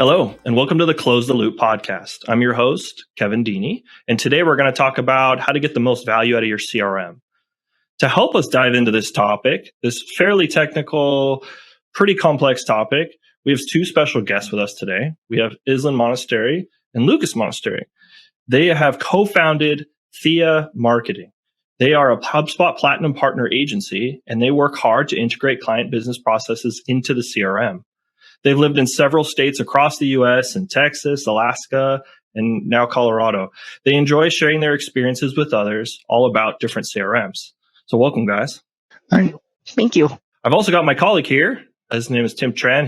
Hello, and welcome to the Close the Loop podcast. I'm your host, Kevin Deeney, and today we're going to talk about how to get the most value out of your CRM. To help us dive into this topic, this fairly technical, pretty complex topic, we have two special guests with us today. We have Islin Munisteri and Lucas Munisteri. They have co-founded Thea Marketing. They are a HubSpot Platinum Partner agency, and they work hard to integrate client business processes into the CRM. They've lived in several states across the U.S. and Texas, Alaska, and now Colorado. They enjoy sharing their experiences with others all about different CRMs. So welcome, guys. Hi. Thank you. I've also got my colleague here. His name is Tim Tran.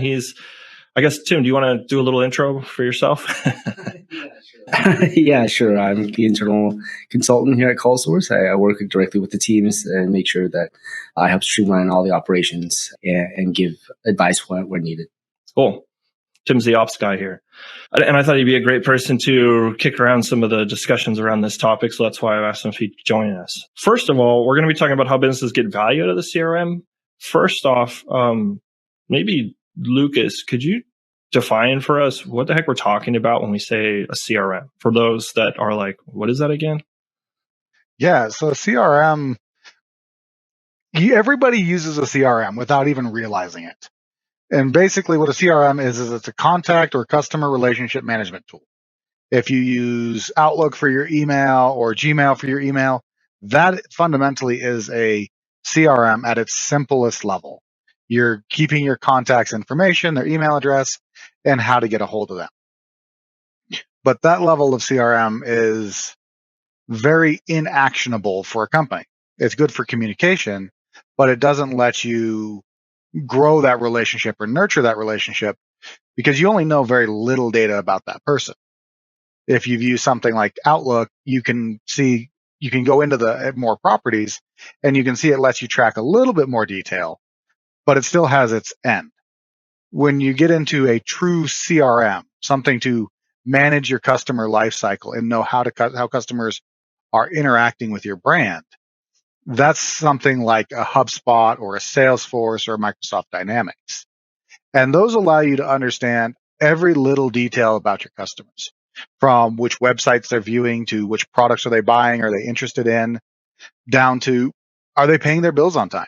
Tim, do you want to do a little intro for yourself? Yeah, sure. I'm the internal consultant here at CallSource. I work directly with the teams and make sure that I help streamline all the operations and give advice when needed. Cool. Tim's the ops guy here. And I thought he'd be a great person to kick around some of the discussions around this topic. So that's why I asked him if he'd join us. First of all, we're going to be talking about how businesses get value out of the CRM. First off, maybe Lucas, could you define for us what the heck we're talking about when we say a CRM? For those that are like, what is that again? Yeah, so a CRM, everybody uses a CRM without even realizing it. And basically what a CRM is it's a contact or customer relationship management tool. If you use Outlook for your email or Gmail for your email, that fundamentally is a CRM at its simplest level. You're keeping your contacts' information, their email address, and how to get a hold of them. But that level of CRM is very inactionable for a company. It's good for communication, but it doesn't let you grow that relationship or nurture that relationship because you only know very little data about that person. If you've used something like Outlook, you can go into the more properties and you can see it lets you track a little bit more detail, but it still has its end. When you get into a true CRM, something to manage your customer life cycle and know how customers are interacting with your brand, that's something like a HubSpot or a Salesforce or Microsoft Dynamics. And those allow you to understand every little detail about your customers, from which websites they're viewing to which products are they buying, are they interested in, down to are they paying their bills on time.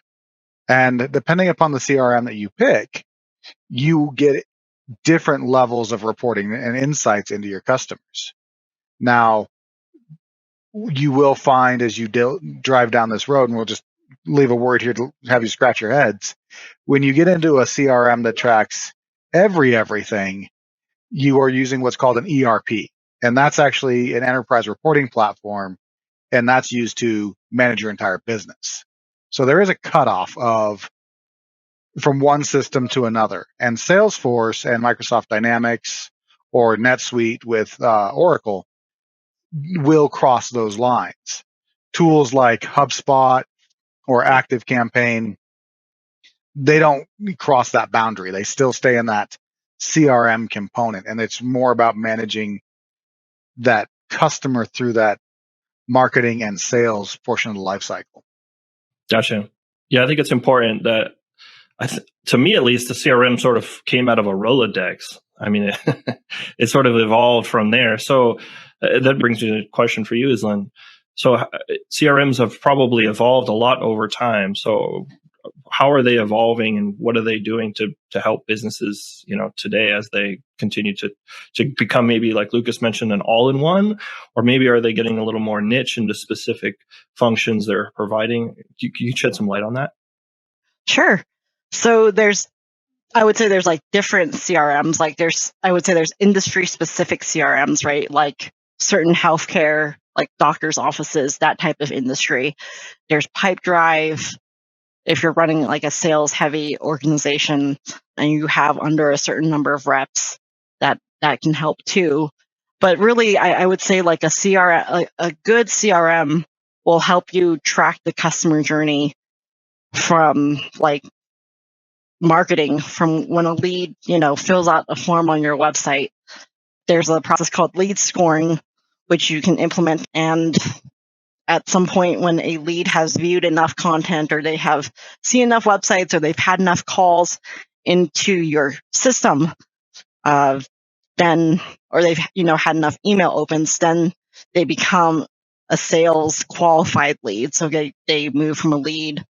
And depending upon the CRM that you pick, you get different levels of reporting and insights into your customers. Now, you will find as you drive down this road, and we'll just leave a word here to have you scratch your heads. When you get into a CRM that tracks everything, you are using what's called an ERP. And that's actually an enterprise reporting platform, and that's used to manage your entire business. So there is a cutoff from one system to another. And Salesforce and Microsoft Dynamics or NetSuite with Oracle will cross those lines. Tools like HubSpot or ActiveCampaign, they don't cross that boundary. They still stay in that CRM component, and it's more about managing that customer through that marketing and sales portion of the life cycle. Gotcha. Yeah, I think it's important that, to me at least, the CRM sort of came out of a Rolodex. I mean, it sort of evolved from there. So that brings me to a question for you, Islin. So CRMs have probably evolved a lot over time. So how are they evolving, and what are they doing to help businesses, today as they continue to become, maybe like Lucas mentioned, an all-in-one, or maybe are they getting a little more niche into specific functions they're providing? Can you shed some light on that? Sure. So I would say there's like different CRMs. Like I would say there's industry specific CRMs, right? Like certain healthcare, like doctors' offices, that type of industry. There's Pipedrive. If you're running like a sales heavy organization and you have under a certain number of reps, that can help too. But really, I would say like a good CRM will help you track the customer journey from like marketing, from when a lead, fills out a form on your website. There's a process called lead scoring, which you can implement. And at some point when a lead has viewed enough content, or they have seen enough websites, or they've had enough calls into your system, then, or they've, had enough email opens, then they become a sales qualified lead. So they move from a lead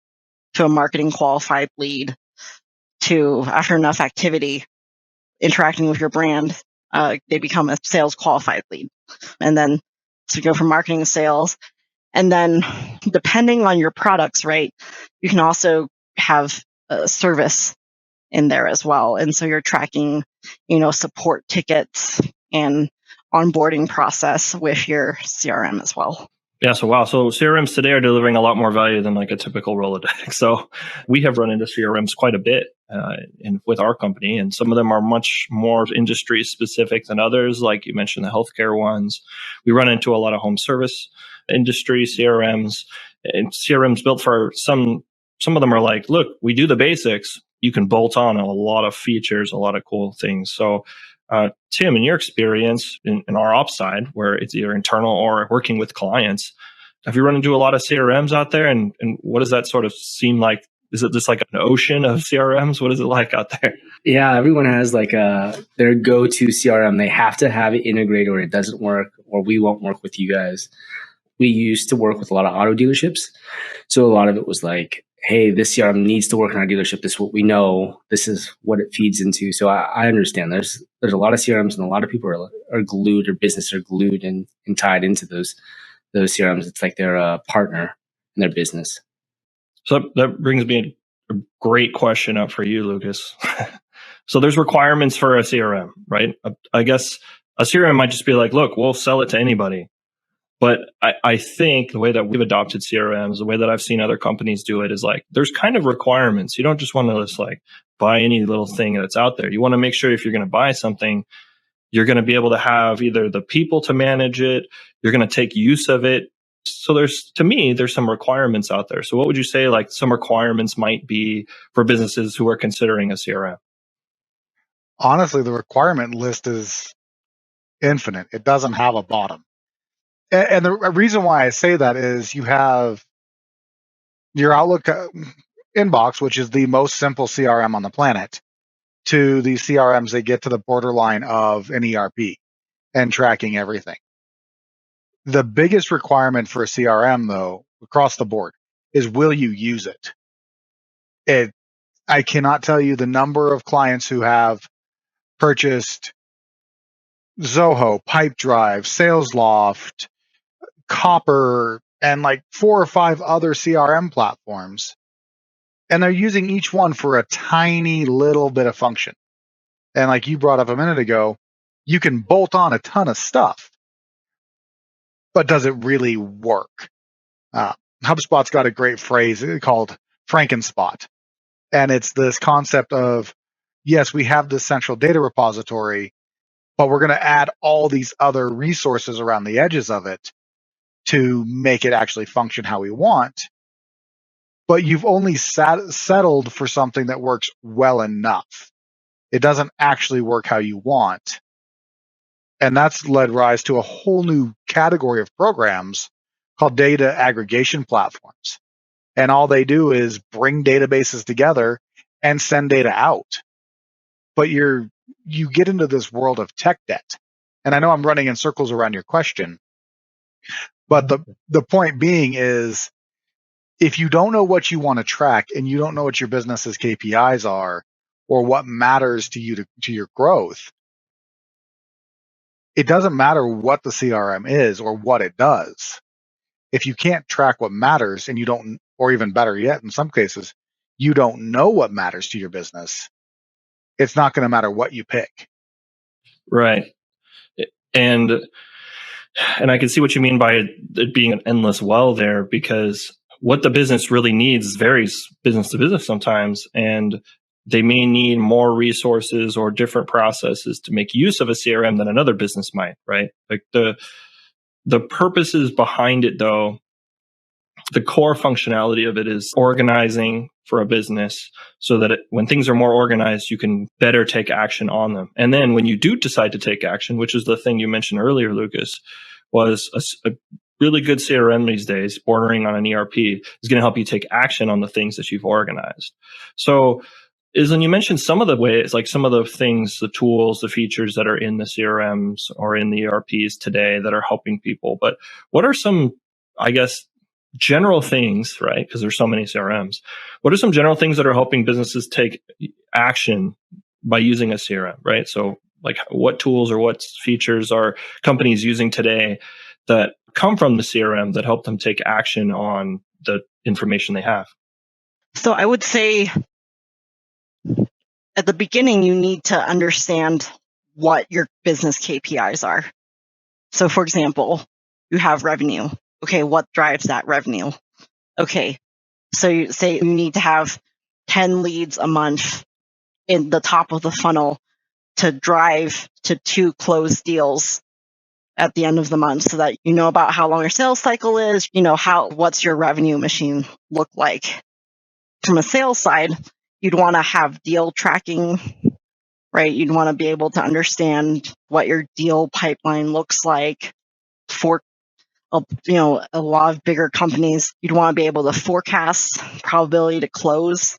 to a marketing qualified lead to, after enough activity interacting with your brand, they become a sales qualified lead. And then so you go from marketing to sales. And then depending on your products, right, you can also have a service in there as well. And so you're tracking, support tickets and onboarding process with your CRM as well. Yeah. So wow. So CRMs today are delivering a lot more value than like a typical Rolodex. So we have run into CRMs quite a bit with our company, and some of them are much more industry specific than others. Like you mentioned, the healthcare ones. We run into a lot of home service industry CRMs, and CRMs built for some. Some of them are like, look, we do the basics. You can bolt on a lot of features, a lot of cool things. So Tim, in your experience in our ops side, where it's either internal or working with clients, have you run into a lot of CRMs out there? And what does that sort of seem like? Is it just like an ocean of CRMs? What is it like out there? Yeah, everyone has like their go-to CRM. They have to have it integrated or it doesn't work, or we won't work with you guys. We used to work with a lot of auto dealerships. So a lot of it was like, hey, this CRM needs to work in our dealership. This is what we know. This is what it feeds into. So I understand there's a lot of CRMs, and a lot of people are glued, or business are glued and tied into those CRMs. It's like they're a partner in their business. So that brings me a great question up for you, Lucas. So there's requirements for a CRM, right? I guess a CRM might just be like, look, we'll sell it to anybody. But I think the way that we've adopted CRMs, the way that I've seen other companies do it, is like there's kind of requirements. You don't just want to just like buy any little thing that's out there. You want to make sure if you're going to buy something, you're going to be able to have either the people to manage it, you're going to take use of it. So there's some requirements out there. So what would you say like some requirements might be for businesses who are considering a CRM? Honestly, the requirement list is infinite. It doesn't have a bottom. And the reason why I say that is you have your Outlook inbox, which is the most simple CRM on the planet, to the CRMs that get to the borderline of an ERP and tracking everything. The biggest requirement for a CRM, though, across the board, is will you use it? I cannot tell you the number of clients who have purchased Zoho, Pipedrive, SalesLoft, Copper, and like 4 or 5 other CRM platforms. And they're using each one for a tiny little bit of function. And like you brought up a minute ago, you can bolt on a ton of stuff. But does it really work? HubSpot's got a great phrase called Frankenspot. And it's this concept of, yes, we have this central data repository, but we're going to add all these other resources around the edges of it to make it actually function how we want. But you've only settled for something that works well enough. It doesn't actually work how you want. And that's led rise to a whole new category of programs called data aggregation platforms. And all they do is bring databases together and send data out. But you get into this world of tech debt. And I know I'm running in circles around your question, but the point being is, if you don't know what you want to track and you don't know what your business's KPIs are or what matters to you to your growth, it doesn't matter what the CRM is or what it does. If you can't track what matters and you don't, or even better yet, in some cases, you don't know what matters to your business, it's not going to matter what you pick. Right. And I can see what you mean by it being an endless well there, because what the business really needs varies business to business sometimes. And they may need more resources or different processes to make use of a CRM than another business might, right? Like the purposes behind it, though, the core functionality of it is organizing for a business so that when things are more organized, you can better take action on them. And then when you do decide to take action, which is the thing you mentioned earlier, Lucas, was a really good CRM these days, bordering on an ERP, is going to help you take action on the things that you've organized. So Islin, you mentioned some of the ways, like some of the things, the tools, the features that are in the CRMs or in the ERPs today that are helping people. But what are some, I guess, general things, right? Because there's so many CRMs. What are some general things that are helping businesses take action by using a CRM, right? So like what tools or what features are companies using today that come from the CRM that help them take action on the information they have? So I would say at the beginning, you need to understand what your business KPIs are. So for example, you have revenue. Okay, what drives that revenue? Okay, so you say you need to have 10 leads a month in the top of the funnel to drive to 2 closed deals at the end of the month, so that you know about how long your sales cycle is, what's your revenue machine look like. From a sales side, you'd want to have deal tracking, right? You'd want to be able to understand what your deal pipeline looks like. For a lot of bigger companies, you'd want to be able to forecast probability to close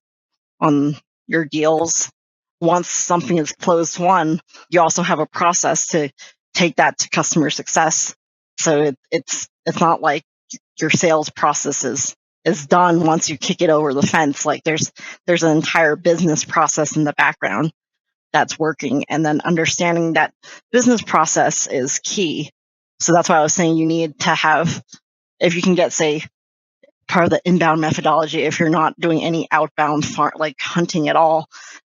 on your deals. Once something is closed won, you also have a process to take that to customer success. So it's not like your sales process is done once you kick it over the fence. Like there's an entire business process in the background that's working, and then understanding that business process is key. So that's why I was saying you need to have, if you can get, say, part of the inbound methodology, if you're not doing any outbound like hunting at all,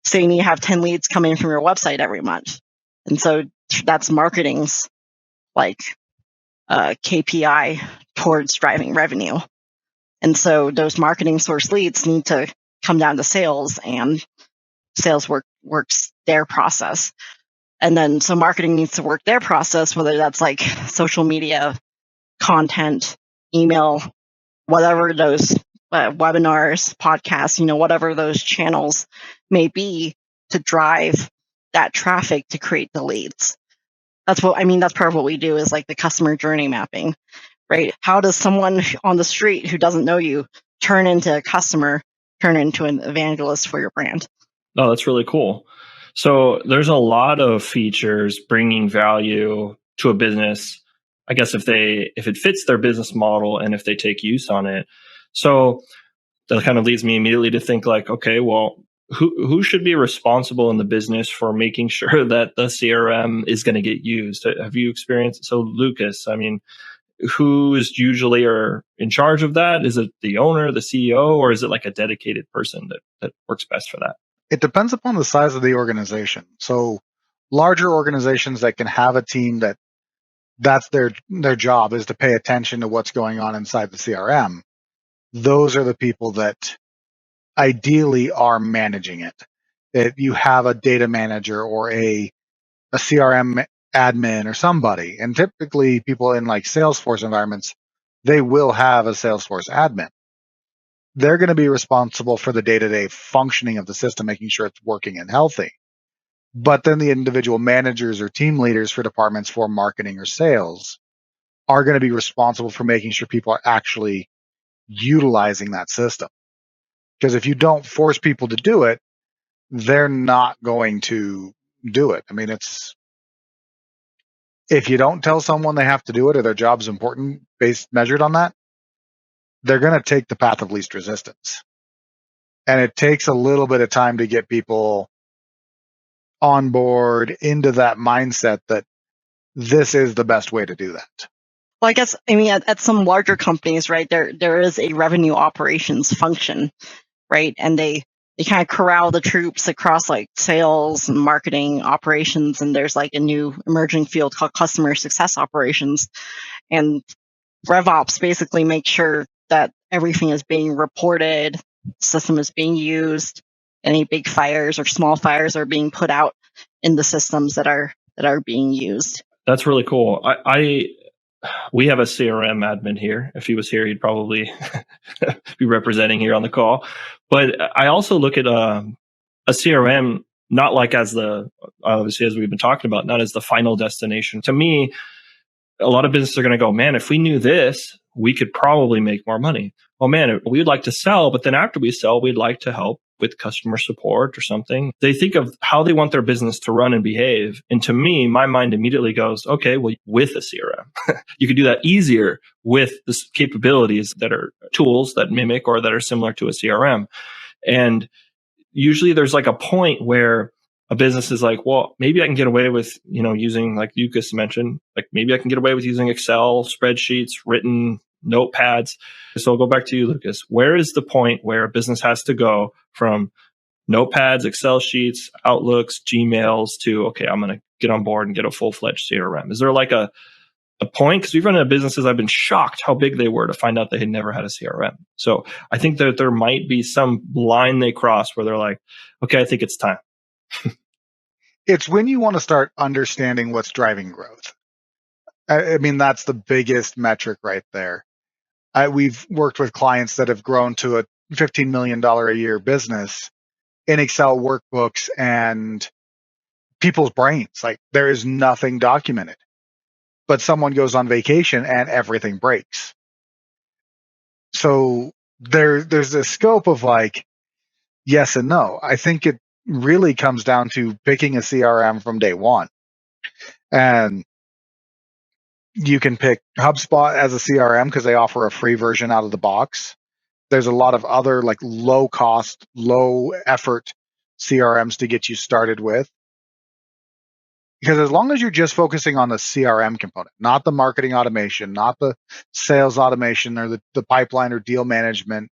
so you need to have 10 leads coming from your website every month. And so that's marketing's like KPI towards driving revenue. And so those marketing source leads need to come down to sales, and sales works their process. And then so marketing needs to work their process, whether that's like social media, content, email, whatever those webinars, podcasts, whatever those channels may be, to drive that traffic to create the leads. That's part of what we do, is like the customer journey mapping, right? How does someone on the street who doesn't know you turn into a customer, turn into an evangelist for your brand? Oh, that's really cool. So there's a lot of features bringing value to a business, I guess, if it fits their business model and if they take use on it. So that kind of leads me immediately to think like, okay, well, who should be responsible in the business for making sure that the CRM is going to get used? Have you experienced? So Lucas, who is usually in charge of that? Is it the owner, the CEO, or is it like a dedicated person that works best for that? It depends upon the size of the organization. So larger organizations that can have a team that's their job is to pay attention to what's going on inside the CRM. Those are the people that ideally are managing it. If you have a data manager or a CRM admin or somebody, and typically people in like Salesforce environments, they will have a Salesforce admin. They're going to be responsible for the day-to-day functioning of the system, making sure it's working and healthy. But then the individual managers or team leaders for departments for marketing or sales are going to be responsible for making sure people are actually utilizing that system. Because if you don't force people to do it, they're not going to do it. If you don't tell someone they have to do it or their job's important measured on that, they're going to take the path of least resistance. And it takes a little bit of time to get people on board into that mindset that this is the best way to do that. Well, I guess, at some larger companies, right, there is a revenue operations function, right? And they kind of corral the troops across like sales and marketing operations. And there's like a new emerging field called customer success operations. And RevOps basically makes sure that everything is being reported, system is being used, any big fires or small fires are being put out in the systems that are being used. That's really cool. We have a CRM admin here. If he was here, he'd probably be representing here on the call. But I also look at a CRM not like obviously as we've been talking about, not as the final destination. To me, a lot of businesses are going to go, man, if we knew this, we could probably make more money. Well, man, we'd like to sell, but then after we sell, we'd like to help with customer support or something. They think of how they want their business to run and behave. And to me, my mind immediately goes, okay, well, with a CRM, you could do that easier with the capabilities that are tools that mimic or that are similar to a CRM. And usually there's like a point where a business is like, well, maybe I can get away with, using, like Lucas mentioned, like maybe I can get away with using Excel, spreadsheets, written notepads. So I'll go back to you, Lucas. Where is the point where a business has to go from notepads, Excel sheets, Outlooks, Gmails to, okay, I'm going to get on board and get a full-fledged CRM? Is there like a point? Because we've run into businesses, I've been shocked how big they were to find out they had never had a CRM. So I think that there might be some line they cross where they're like, okay, I think it's time. It's when you want to start understanding what's driving growth. I mean, that's the biggest metric right there. We've worked with clients that have grown to a $15 million a year business in Excel workbooks and people's brains. Like, there is nothing documented, but someone goes on vacation and everything breaks. So there's this scope of like yes and no. I think it really comes down to picking a CRM from day one. And you can pick HubSpot as a CRM because they offer a free version out of the box. There's a lot of other like low cost, low effort CRMs to get you started with. Because as long as you're just focusing on the CRM component, not the marketing automation, not the sales automation or the pipeline or deal management,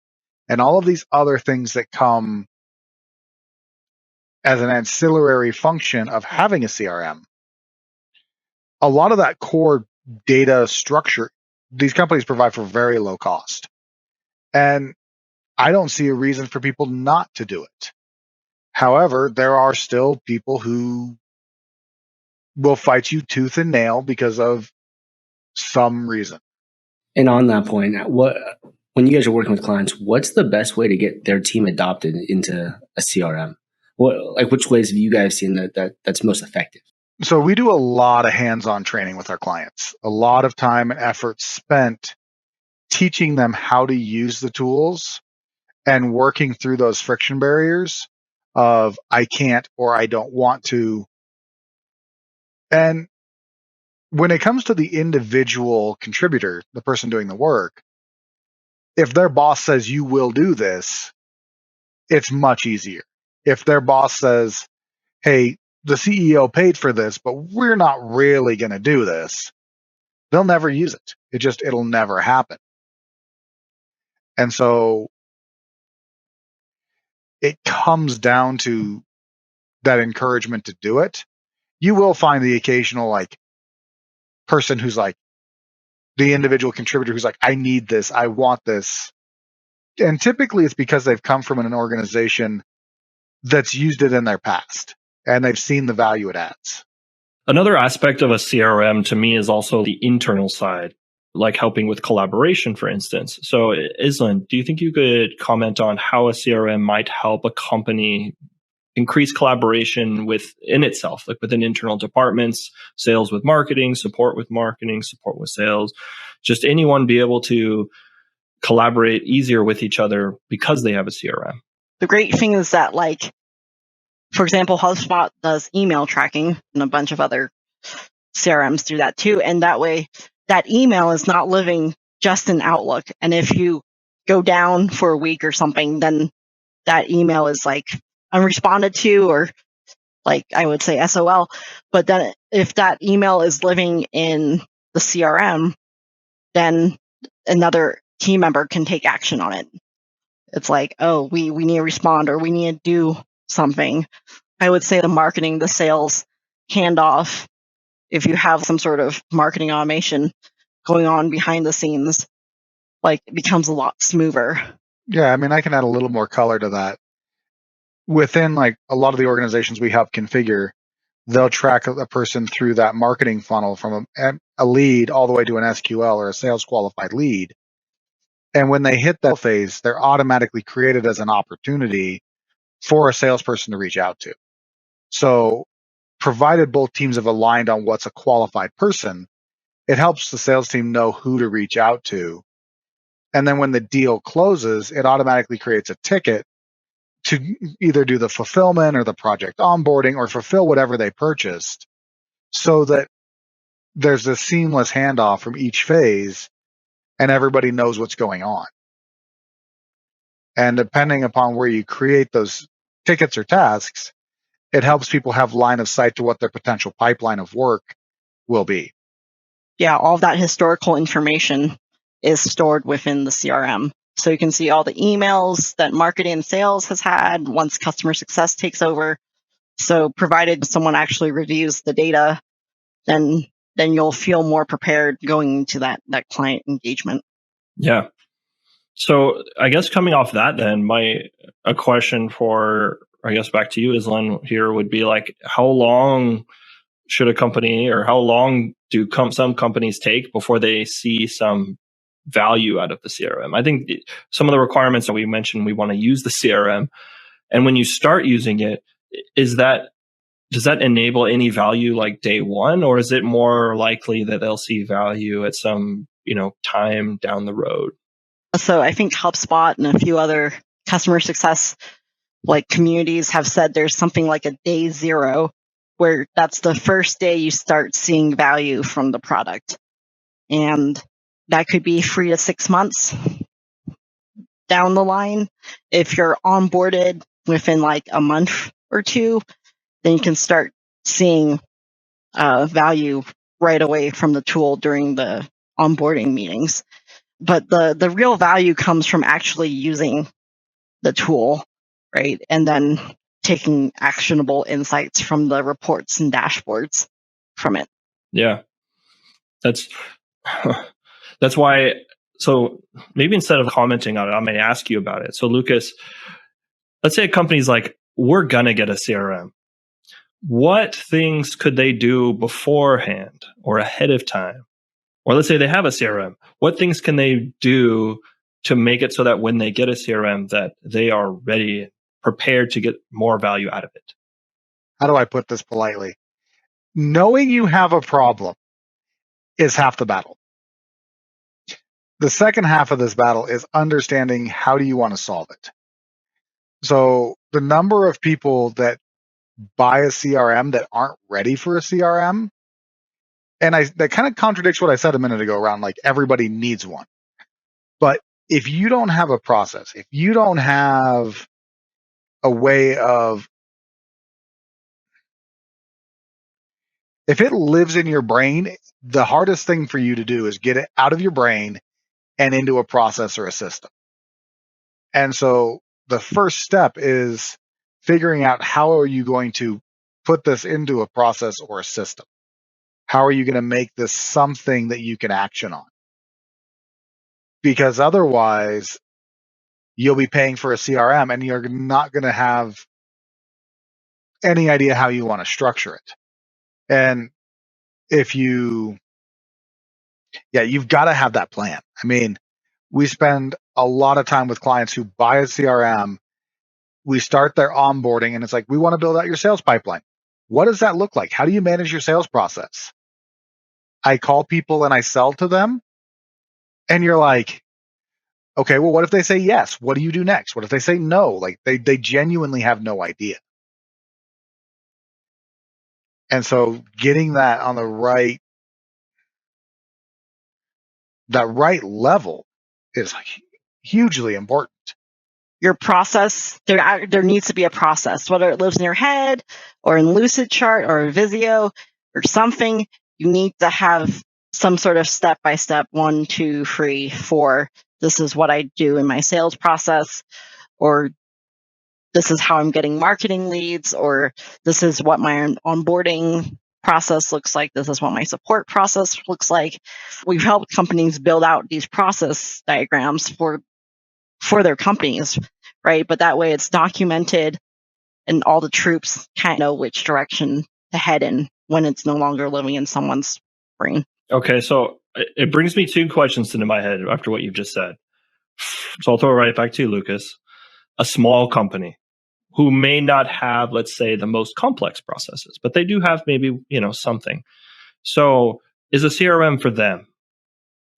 and all of these other things that come as an ancillary function of having a CRM, a lot of that core data structure, these companies provide for very low cost. And I don't see a reason for people not to do it. However, there are still people who will fight you tooth and nail because of some reason. And on that point, when you guys are working with clients, what's the best way to get their team adopted into a CRM? Which ways have you guys seen that's most effective? So we do a lot of hands-on training with our clients, a lot of time and effort spent teaching them how to use the tools and working through those friction barriers of I can't or I don't want to. And when it comes to the individual contributor, the person doing the work, if their boss says you will do this, it's much easier. If their boss says, hey, the CEO paid for this, but we're not really going to do this, they'll never use it. It'll never happen. And so it comes down to that encouragement to do it. You will find the occasional like person who's like the individual contributor who's like, I need this, I want this. And typically it's because they've come from an organization that's used it in their past and they've seen the value it adds. Another aspect of a CRM to me is also the internal side, like helping with collaboration, for instance. So Islin, do you think you could comment on how a CRM might help a company increase collaboration within itself, like within internal departments, sales with marketing, support with sales, just anyone be able to collaborate easier with each other because they have a CRM? The great thing is that, like, for example, HubSpot does email tracking and a bunch of other CRMs do that too. And that way, that email is not living just in Outlook. And if you go down for a week or something, then that email is like unresponded to, or like I would say SOL. But then if that email is living in the CRM, then another team member can take action on it. It's like, oh, we need to respond or we need to do something. I would say the marketing, the sales handoff, if you have some sort of marketing automation going on behind the scenes, like it becomes a lot smoother. Yeah, I mean, I can add a little more color to that. Within like a lot of the organizations we help configure, they'll track a person through that marketing funnel from a lead all the way to an SQL or a sales qualified lead. And when they hit that phase, they're automatically created as an opportunity for a salesperson to reach out to. So provided both teams have aligned on what's a qualified person, it helps the sales team know who to reach out to. And then when the deal closes, it automatically creates a ticket to either do the fulfillment or the project onboarding or fulfill whatever they purchased, so that there's a seamless handoff from each phase and everybody knows what's going on. And depending upon where you create those tickets or tasks, it helps people have line of sight to what their potential pipeline of work will be. Yeah, all of that historical information is stored within the CRM. So you can see all the emails that marketing and sales has had once customer success takes over. So provided someone actually reviews the data, then you'll feel more prepared going into that client engagement. Yeah. So I guess coming off that, then a question for, I guess, back to you, Islin, here would be like, how long should a company, or how long do some companies take before they see some value out of the CRM? I think some of the requirements that we mentioned, we want to use the CRM. And when you start using it, does that enable any value like day one, or is it more likely that they'll see value at some, time down the road? So I think HubSpot and a few other customer success communities have said there's something like a day zero, where that's the first day you start seeing value from the product. And that could be 3 to 6 months down the line. If you're onboarded within a month or two, then you can start seeing value right away from the tool during the onboarding meetings. But the real value comes from actually using the tool, right? And then taking actionable insights from the reports and dashboards from it. Yeah. That's why. So maybe instead of commenting on it, I may ask you about it. So Lucas, let's say a company's like, we're going to get a CRM. What things could they do beforehand or ahead of time? Or let's say they have a CRM. What things can they do to make it so that when they get a CRM, that they are ready, prepared to get more value out of it? How do I put this politely? Knowing you have a problem is half the battle. The second half of this battle is understanding how do you want to solve it. So the number of people that buy a CRM that aren't ready for a CRM, and that kind of contradicts what I said a minute ago around everybody needs one. But if you don't have a process, if you don't have a way of, if it lives in your brain, the hardest thing for you to do is get it out of your brain and into a process or a system. And so the first step is figuring out how are you going to put this into a process or a system? How are you going to make this something that you can action on? Because otherwise, you'll be paying for a CRM and you're not going to have any idea how you want to structure it. And you've got to have that plan. I mean, we spend a lot of time with clients who buy a CRM. We start their onboarding and it's like, we want to build out your sales pipeline. What does that look like? How do you manage your sales process? I call people and I sell to them. And you're like, okay, well, what if they say yes? What do you do next? What if they say no? They genuinely have no idea. And so getting that on that right level is hugely important. Your process, there needs to be a process, whether it lives in your head or in Lucidchart or Visio or something. You need to have some sort of step-by-step 1, 2, 3, 4. This is what I do in my sales process, or this is how I'm getting marketing leads, or this is what my onboarding process looks like. This is what my support process looks like. We've helped companies build out these process diagrams for their companies, right? But that way it's documented and all the troops kind of know which direction to head in when it's no longer living in someone's brain. Okay, so it brings me 2 questions into my head after what you've just said. So I'll throw it right back to you, Lucas. A small company who may not have, let's say, the most complex processes, but they do have maybe, something. So is a CRM for them?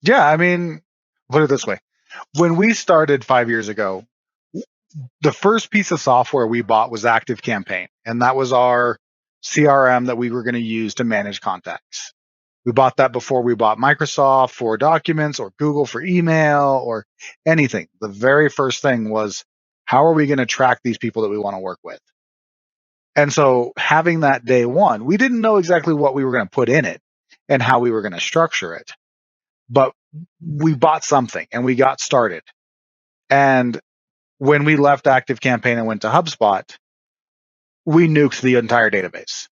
Yeah, I mean, put it this way. When we started 5 years ago, the first piece of software we bought was ActiveCampaign, and that was our CRM that we were going to use to manage contacts. We bought that before we bought Microsoft for documents or Google for email or anything. The very first thing was, how are we going to track these people that we want to work with? And so having that day one, we didn't know exactly what we were going to put in it and how we were going to structure it, but we bought something and we got started. And when we left ActiveCampaign and went to HubSpot, we nuked the entire database.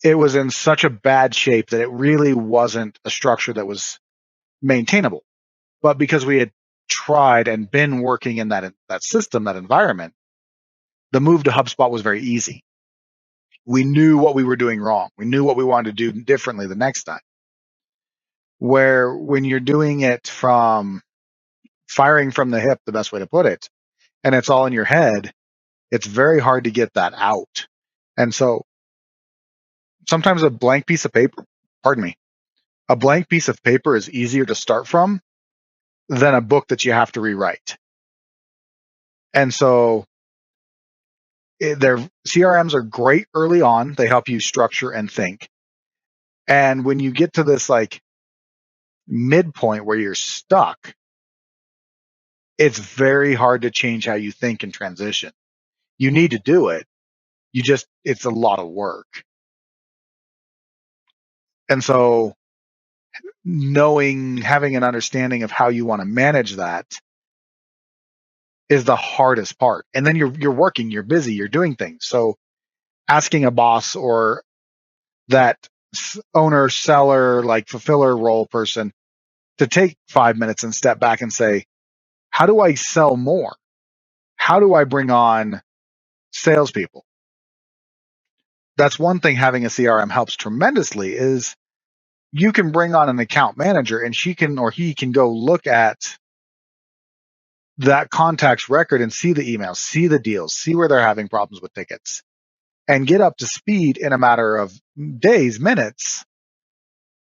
It was in such a bad shape that it really wasn't a structure that was maintainable. But because we had tried and been working in that system, that environment, the move to HubSpot was very easy. We knew what we were doing wrong. We knew what we wanted to do differently the next time. Where when you're doing it from firing from the hip, the best way to put it, and it's all in your head, it's very hard to get that out. And so sometimes a blank piece of paper is easier to start from than a book that you have to rewrite. And so their CRMs are great early on. They help you structure and think. And when you get to this like midpoint where you're stuck, it's very hard to change how you think and transition. You need to do it. It's a lot of work. And so having an understanding of how you want to manage that is the hardest part. And then you're working, you're busy, you're doing things. So asking a boss or that owner, seller, like fulfiller role person to take 5 minutes and step back and say, how do I sell more? How do I bring on salespeople? That's one thing having a CRM helps tremendously is you can bring on an account manager and she can or he can go look at that contact's record and see the emails, see the deals, see where they're having problems with tickets, and get up to speed in a matter of days, minutes,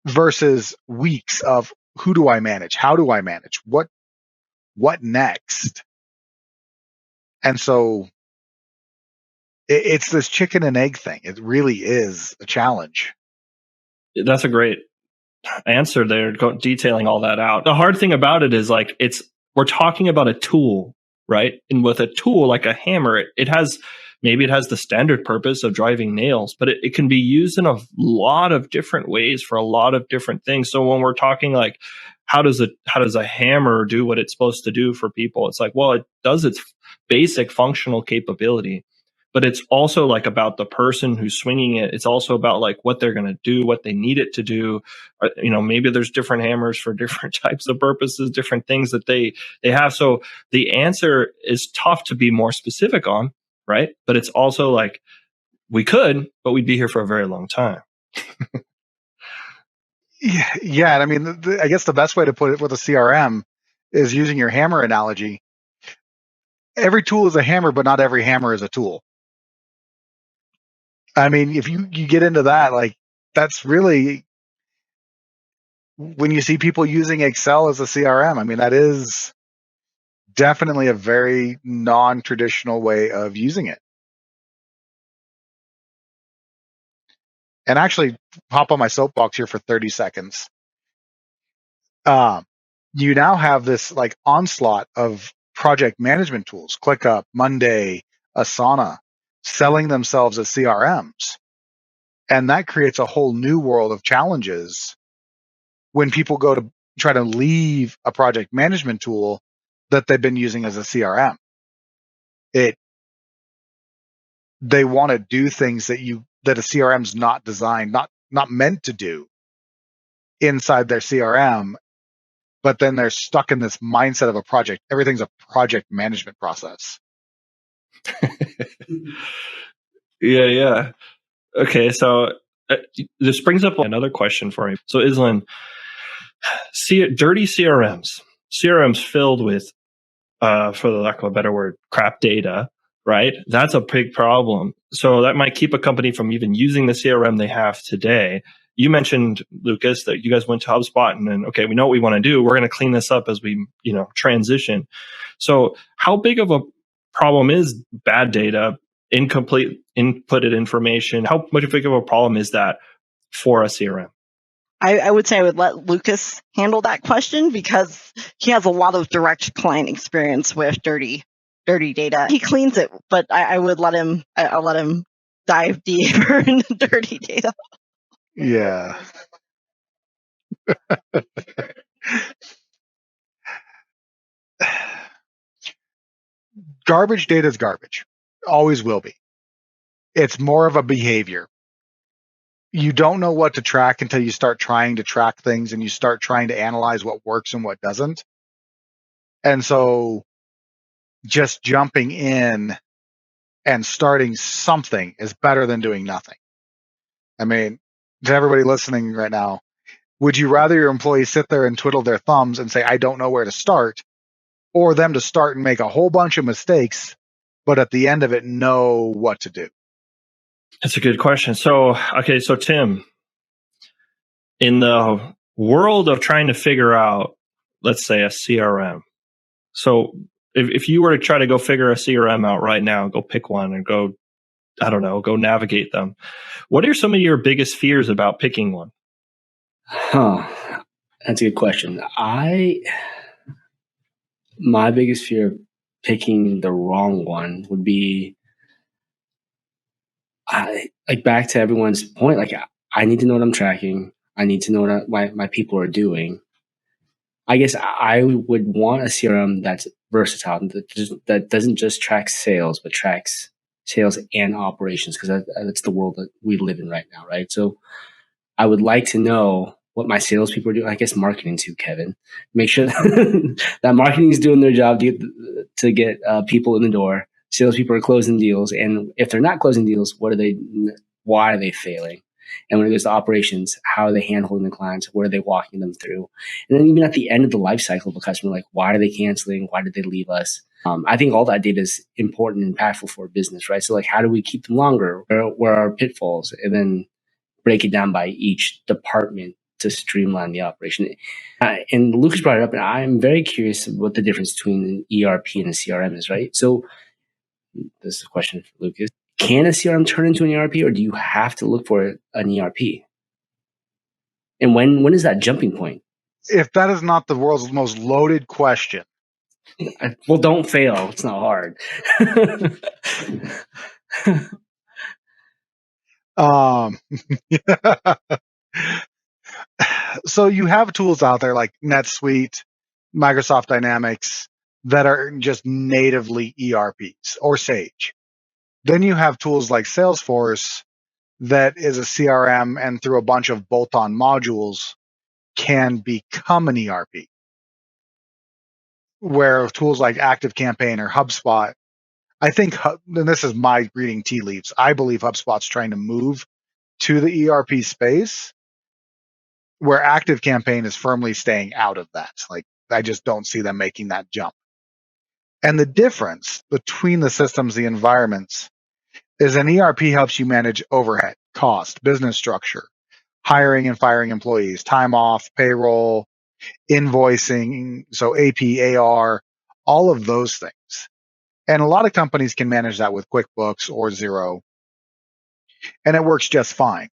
versus weeks of who do I manage? How do I manage? What next? And so it's this chicken and egg thing. It really is a challenge. That's a great answer there, detailing all that out. The hard thing about it is like we're talking about a tool, right? And with a tool like a hammer, it has the standard purpose of driving nails, but it can be used in a lot of different ways for a lot of different things. So when we're talking like how does a hammer do what it's supposed to do for people? It's like, well, it does its basic functional capability, but it's also like about the person who's swinging it. It's also about like what they're going to do, what they need it to do. Maybe there's different hammers for different types of purposes, different things that they have. So the answer is tough to be more specific on, right? But it's also like we could, but we'd be here for a very long time. Yeah. And I mean, I guess the best way to put it with a CRM is using your hammer analogy. Every tool is a hammer, but not every hammer is a tool. I mean, if you get into that, like that's really when you see people using Excel as a CRM, I mean, that is definitely a very non-traditional way of using it. And actually hop on my soapbox here for 30 seconds. You now have this like onslaught of project management tools, ClickUp, Monday, Asana, selling themselves as CRMs. And that creates a whole new world of challenges when people go to try to leave a project management tool that they've been using as a CRM. They want to do things that a CRM's not designed, not meant to do inside their CRM, but then they're stuck in this mindset of a project. Everything's a project management process. Yeah. Okay, so this brings up another question for me. So Islin, dirty CRMs filled with, for the lack of a better word, crap data, right? That's a big problem. So that might keep a company from even using the CRM they have today. You mentioned, Lucas, that you guys went to HubSpot and then, okay, we know what we want to do. We're going to clean this up as we, transition. So how big of a problem is bad data, incomplete inputted information? How much of a problem is that for a CRM? I would say I would let Lucas handle that question because he has a lot of direct client experience with dirty data. He cleans it, but I would let him. I'll let him dive deeper into dirty data. Yeah. Garbage data is garbage. Always will be. It's more of a behavior. You don't know what to track until you start trying to track things and you start trying to analyze what works and what doesn't. And so just jumping in and starting something is better than doing nothing. I mean, to everybody listening right now, would you rather your employees sit there and twiddle their thumbs and say, I don't know where to start, or them to start and make a whole bunch of mistakes, but at the end of it, know what to do? That's a good question. So Tim, in the world of trying to figure out, let's say, a CRM. So if you were to try to go figure a CRM out right now, go pick one and go navigate them. What are some of your biggest fears about picking one? That's a good question. My biggest fear of picking the wrong one would be, like back to everyone's point, like I need to know what I'm tracking. I need to know what my people are doing. I guess I would want a CRM that's versatile, that doesn't just track sales, but tracks sales and operations, because that's the world that we live in right now, right? So I would like to know what my salespeople are doing. I guess marketing too, Kevin. Make sure that marketing is doing their job to get people in the door. Salespeople are closing deals, and if they're not closing deals, why are they failing? And when it goes to operations, how are they handling the clients? What are they walking them through? And then even at the end of the life cycle of a customer, like why are they canceling? Why did they leave us? I think all that data is important and impactful for a business, right? So like, how do we keep them longer? Where are our pitfalls? And then break it down by each department to streamline the operation. And Lucas brought it up, and I'm very curious what the difference between an ERP and a CRM is, right? So this is a question for Lucas. Can a CRM turn into an ERP, or do you have to look for an ERP? And when is that jumping point? If that is not the world's most loaded question. Well, don't fail. It's not hard. So you have tools out there like NetSuite, Microsoft Dynamics that are just natively ERPs, or Sage. Then you have tools like Salesforce that is a CRM, and through a bunch of bolt-on modules can become an ERP. Where tools like ActiveCampaign or HubSpot, I think, and this is my reading tea leaves, I believe HubSpot's trying to move to the ERP space, where ActiveCampaign is firmly staying out of that. Like, I just don't see them making that jump. And the difference between the systems, the environments, is an ERP helps you manage overhead, cost, business structure, hiring and firing employees, time off, payroll, invoicing, so AP, AR, all of those things. And a lot of companies can manage that with QuickBooks or Xero, and it works just fine.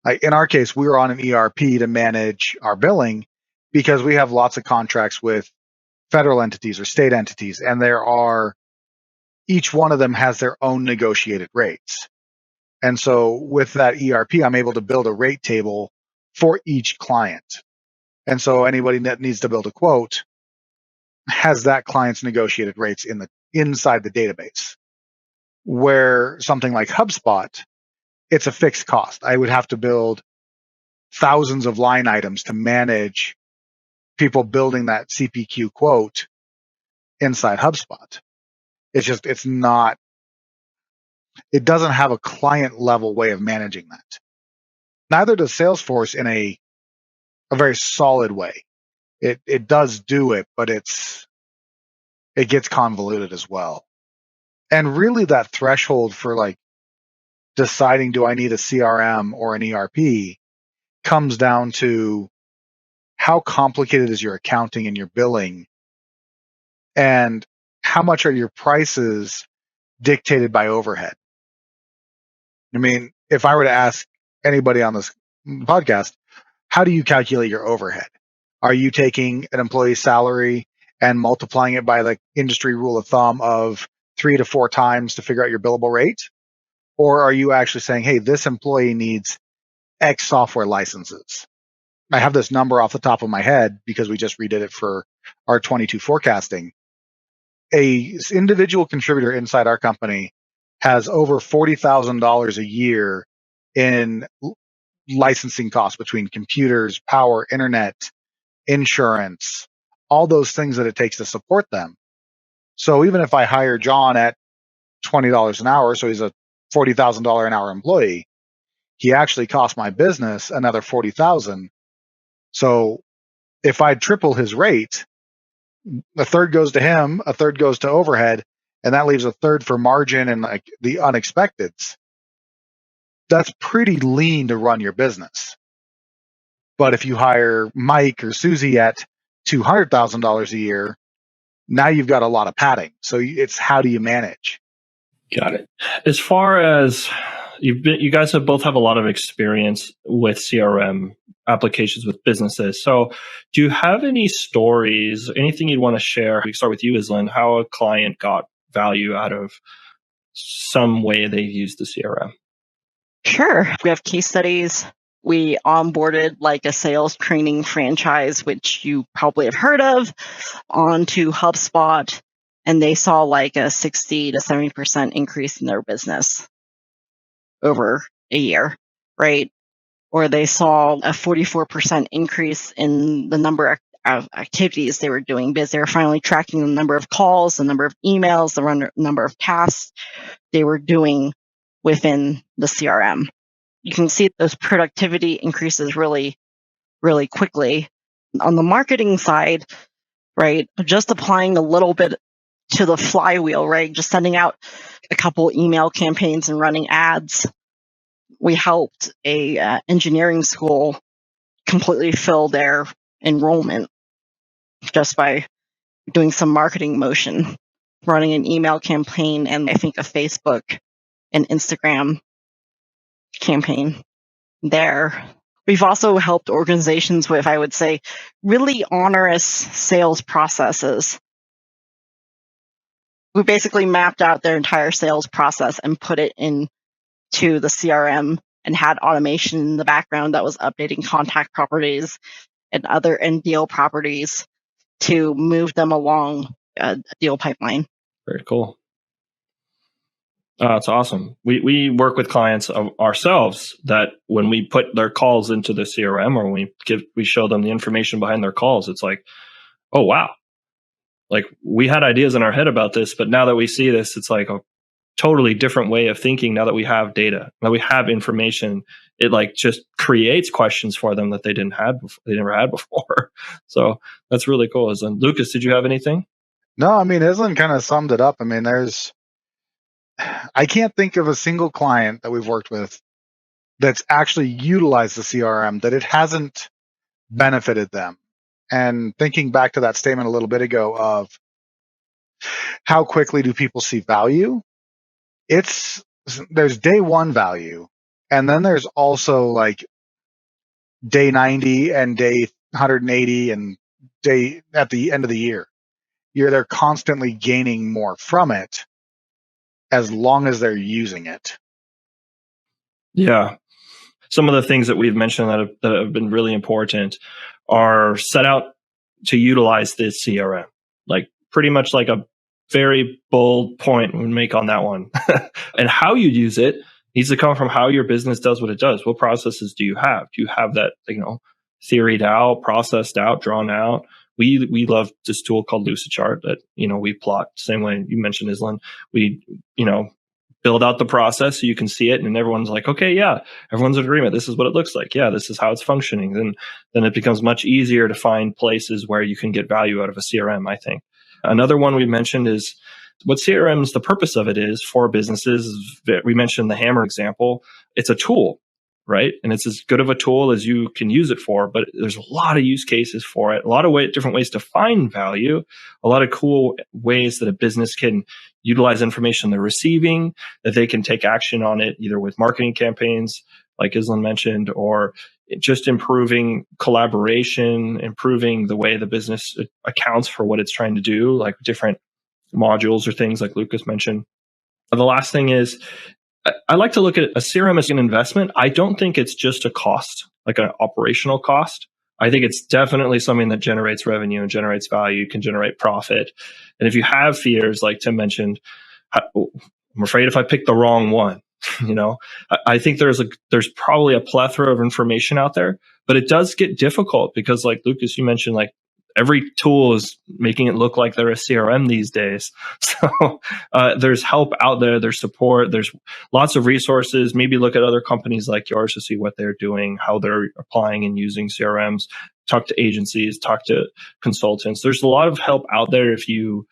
Like in our case, we were on an ERP to manage our billing because we have lots of contracts with federal entities or state entities, and each one of them has their own negotiated rates. And so with that ERP, I'm able to build a rate table for each client. And so anybody that needs to build a quote has that client's negotiated rates inside the database. Where something like HubSpot, it's a fixed cost. I would have to build thousands of line items to manage people building that CPQ quote inside HubSpot. It doesn't have a client level way of managing that. Neither does Salesforce in a very solid way. It does do it, but it gets convoluted as well. And really that threshold for like deciding, do I need a CRM or an ERP, comes down to how complicated is your accounting and your billing, and how much are your prices dictated by overhead? I mean, if I were to ask anybody on this podcast, how do you calculate your overhead? Are you taking an employee's salary and multiplying it by the industry rule of thumb of 3 to 4 times to figure out your billable rate? Or are you actually saying, hey, this employee needs X software licenses? I have this number off the top of my head because we just redid it for our 22 forecasting. A individual contributor inside our company has over $40,000 a year in licensing costs between computers, power, internet, insurance, all those things that it takes to support them. So even if I hire John at $20 an hour, so he's a $40,000 an hour employee, he actually cost my business another $40,000. So if I triple his rate, a third goes to him, a third goes to overhead, and that leaves a third for margin and like the unexpecteds. That's pretty lean to run your business. But if you hire Mike or Susie at $200,000 a year, now you've got a lot of padding. So it's how do you manage? Got it. As far as you guys both have a lot of experience with CRM applications with businesses. So do you have any stories, anything you'd want to share? We start with you, Islin, how a client got value out of some way they used the CRM. Sure. We have case studies. We onboarded like a sales training franchise, which you probably have heard of, onto HubSpot, and they saw like a 60 to 70% increase in their business over a year, right? Or they saw a 44% increase in the number of activities they were doing because they were finally tracking the number of calls, the number of emails, the number of tasks they were doing within the CRM. You can see those productivity increases really, really quickly. On the marketing side, right, just applying a little bit to the flywheel, right, just sending out a couple email campaigns and running ads. We helped a engineering school completely fill their enrollment just by doing some marketing motion, running an email campaign and I think a Facebook and Instagram campaign there. We've also helped organizations with, I would say, really onerous sales processes. We basically mapped out their entire sales process and put it into the CRM and had automation in the background that was updating contact properties and other end deal properties to move them along a deal pipeline. Very cool. It's awesome. We work with clients of ourselves that when we put their calls into the CRM or we show them the information behind their calls, it's like, oh, wow. Like we had ideas in our head about this, but now that we see this, it's like a totally different way of thinking. Now that we have data, now we have information, it like just creates questions for them that they never had before. So that's really cool. And Lucas, did you have anything? No, I mean, Islin kind of summed it up. I mean, I can't think of a single client that we've worked with that's actually utilized the CRM that it hasn't benefited them. And thinking back to that statement a little bit ago of how quickly do people see value? There's day one value, and then there's also like day 90 and day 180 and day at the end of the year. They're constantly gaining more from it as long as they're using it. Yeah. Some of the things that we've mentioned that have been really important are set out to utilize this CRM. Like pretty much like a very bold point we make on that one. And how you use it needs to come from how your business does what it does. What processes do you have? Do you have that, theoried out, processed out, drawn out? We love this tool called Lucidchart that, we plot the same way you mentioned, Islin. We, build out the process so you can see it and everyone's like, okay, yeah, everyone's in agreement. This is what it looks like. Yeah, this is how it's functioning. Then it becomes much easier to find places where you can get value out of a CRM, I think. Another one we mentioned is what CRM is, the purpose of it is for businesses. We mentioned the hammer example. It's a tool, right? And it's as good of a tool as you can use it for, but there's a lot of use cases for it, a lot of different ways to find value, a lot of cool ways that a business can utilize information they're receiving, that they can take action on it, either with marketing campaigns, like Islin mentioned, or just improving collaboration, improving the way the business accounts for what it's trying to do, like different modules or things like Lucas mentioned. The last thing is, I like to look at a CRM as an investment. I don't think it's just a cost, like an operational cost. I think it's definitely something that generates revenue and generates value, can generate profit. And if you have fears, like Tim mentioned, I'm afraid if I pick the wrong one, I think there's probably a plethora of information out there, but it does get difficult because, like Lucas, you mentioned, like every tool is making it look like they're a CRM these days. So there's help out there, there's support, there's lots of resources. Maybe look at other companies like yours to see what they're doing, how they're applying and using CRMs. Talk to agencies, talk to consultants. There's a lot of help out there if you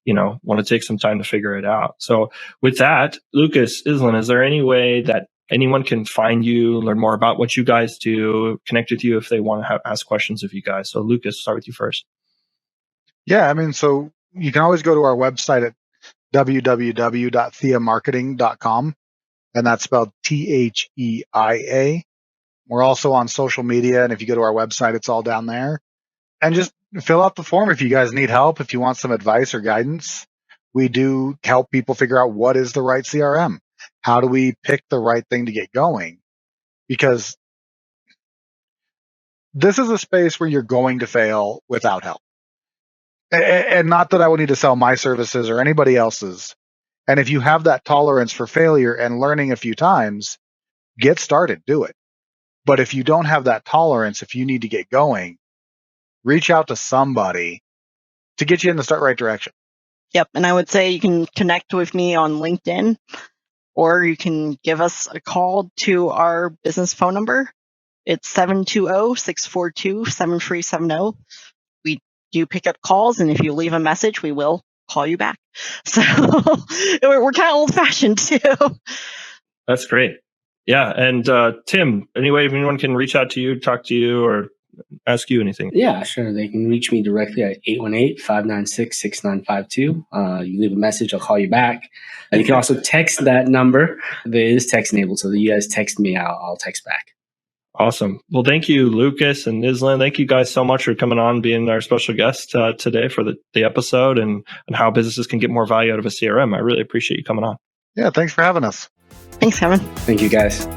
want to take some time to figure it out. So with that, Lucas, Islin, is there any way that anyone can find you, learn more about what you guys do, connect with you if they want to ask questions of you guys? So Lucas, start with you first. Yeah, so you can always go to our website at www.theamarketing.com, and that's spelled THEIA. We're also on social media, and if you go to our website, it's all down there. And just fill out the form if you guys need help, if you want some advice or guidance. We do help people figure out what is the right CRM. How do we pick the right thing to get going? Because this is a space where you're going to fail without help. And not that I would need to sell my services or anybody else's. And if you have that tolerance for failure and learning a few times, get started, do it. But if you don't have that tolerance, if you need to get going, reach out to somebody to get you in the right direction. Yep. And I would say you can connect with me on LinkedIn, or you can give us a call to our business phone number. It's 720-642-7370. We do pick up calls, and if you leave a message, we will call you back. So we're kind of old-fashioned too. That's great. Yeah. And Tim, any way anyone can reach out to you, talk to you, or ask you anything? Yeah, sure. They can reach me directly at 818-596-6952. You leave a message, I'll call you back. You can also text that number. It is text enabled, so that you guys text me, I'll text back. Awesome. Well, thank you, Lucas and Islin. Thank you guys so much for coming on, being our special guest today for the episode and how businesses can get more value out of a CRM. I really appreciate you coming on. Yeah, thanks for having us. Thanks, Kevin. Thank you, guys.